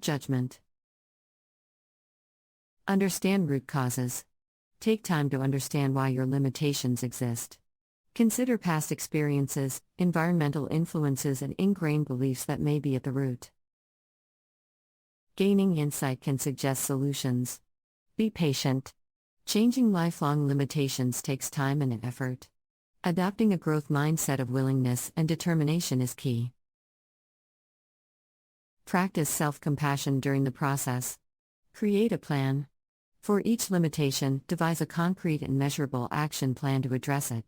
Judgment. Understand root causes. Take time to understand why your limitations exist. Consider past experiences, environmental influences, and ingrained beliefs that may be at the root. Gaining insight can suggest solutions. Be patient. Changing lifelong limitations takes time and effort. Adopting a growth mindset of willingness and determination is key. Practice self-compassion during the process. Create a plan. For each limitation, devise a concrete and measurable action plan to address it.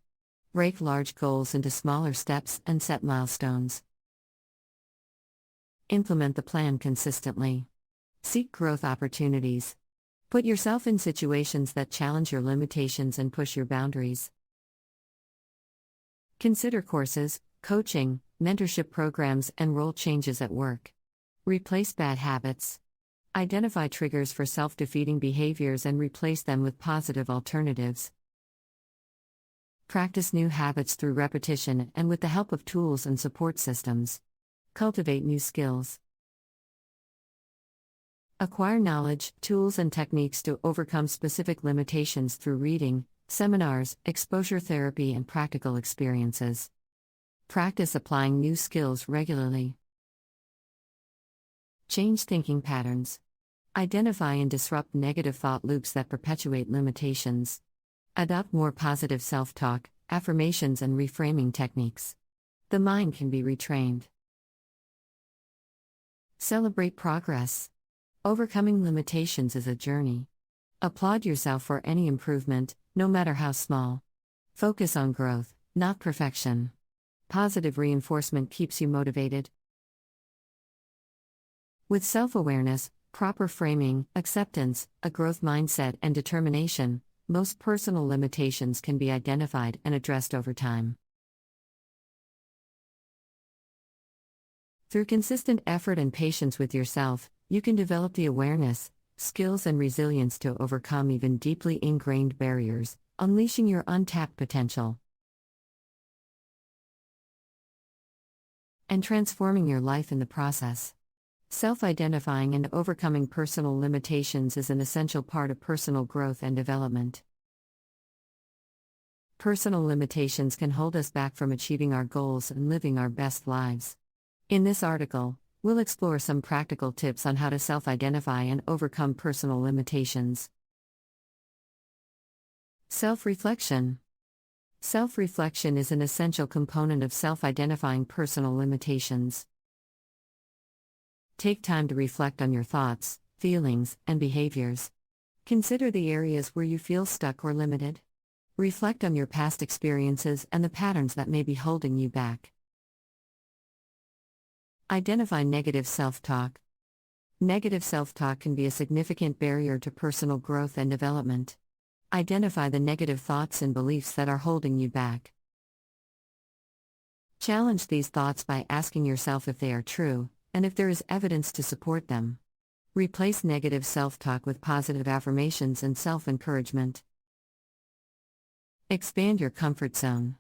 Break large goals into smaller steps and set milestones. Implement the plan consistently. Seek growth opportunities. Put yourself in situations that challenge your limitations and push your boundaries. Consider courses, coaching, mentorship programs, and role changes at work. Replace bad habits. Identify triggers for self-defeating behaviors and replace them with positive alternatives. Practice new habits through repetition and with the help of tools and support systems. Cultivate new skills. Acquire knowledge, tools, and techniques to overcome specific limitations through reading, seminars, exposure therapy, and practical experiences. Practice applying new skills regularly. Change thinking patterns. Identify and disrupt negative thought loops that perpetuate limitations. Adopt more positive self-talk, affirmations, and reframing techniques. The mind can be retrained. Celebrate progress. Overcoming limitations is a journey. Applaud yourself for any improvement, no matter how small. Focus on growth, not perfection. Positive reinforcement keeps you motivated. With self-awareness, proper framing, acceptance, a growth mindset, and determination, most personal limitations can be identified and addressed over time. Through consistent effort and patience with yourself, you can develop the awareness, skills, and resilience to overcome even deeply ingrained barriers, unleashing your untapped potential and transforming your life in the process. Self-identifying and overcoming personal limitations is an essential part of personal growth and development. Personal limitations can hold us back from achieving our goals and living our best lives. In this article, we'll explore some practical tips on how to self-identify and overcome personal limitations. Self-reflection. Self-reflection is an essential component of self-identifying personal limitations. Take time to reflect on your thoughts, feelings, and behaviors. Consider the areas where you feel stuck or limited. Reflect on your past experiences and the patterns that may be holding you back. Identify negative self-talk. Negative self-talk can be a significant barrier to personal growth and development. Identify the negative thoughts and beliefs that are holding you back. Challenge these thoughts by asking yourself if they are true, and if there is evidence to support them. Replace negative self-talk with positive affirmations and self-encouragement. Expand your comfort zone.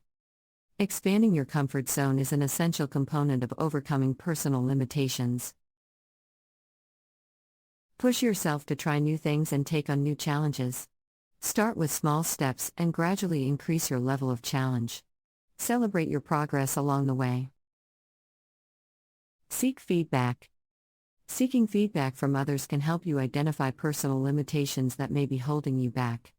Expanding your comfort zone is an essential component of overcoming personal limitations. Push yourself to try new things and take on new challenges. Start with small steps and gradually increase your level of challenge. Celebrate your progress along the way. Seek feedback. Seeking feedback from others can help you identify personal limitations that may be holding you back.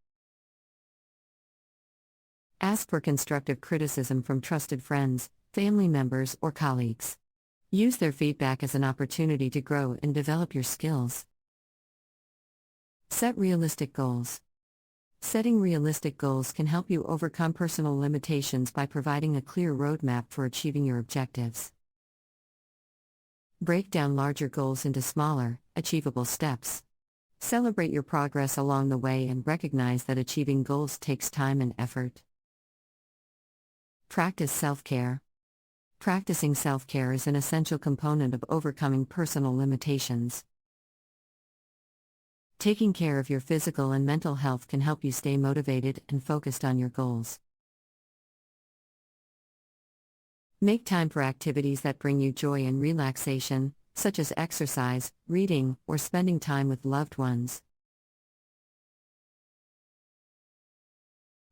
Ask for constructive criticism from trusted friends, family members, or colleagues. Use their feedback as an opportunity to grow and develop your skills. Set realistic goals. Setting realistic goals can help you overcome personal limitations by providing a clear roadmap for achieving your objectives. Break down larger goals into smaller, achievable steps. Celebrate your progress along the way and recognize that achieving goals takes time and effort. Practice self-care. Practicing self-care is an essential component of overcoming personal limitations. Taking care of your physical and mental health can help you stay motivated and focused on your goals. Make time for activities that bring you joy and relaxation, such as exercise, reading, or spending time with loved ones.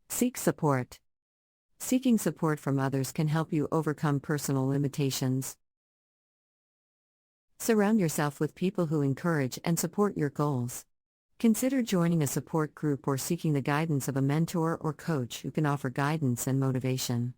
Seek support. Seeking support from others can help you overcome personal limitations. Surround yourself with people who encourage and support your goals. Consider joining a support group or seeking the guidance of a mentor or coach who can offer guidance and motivation.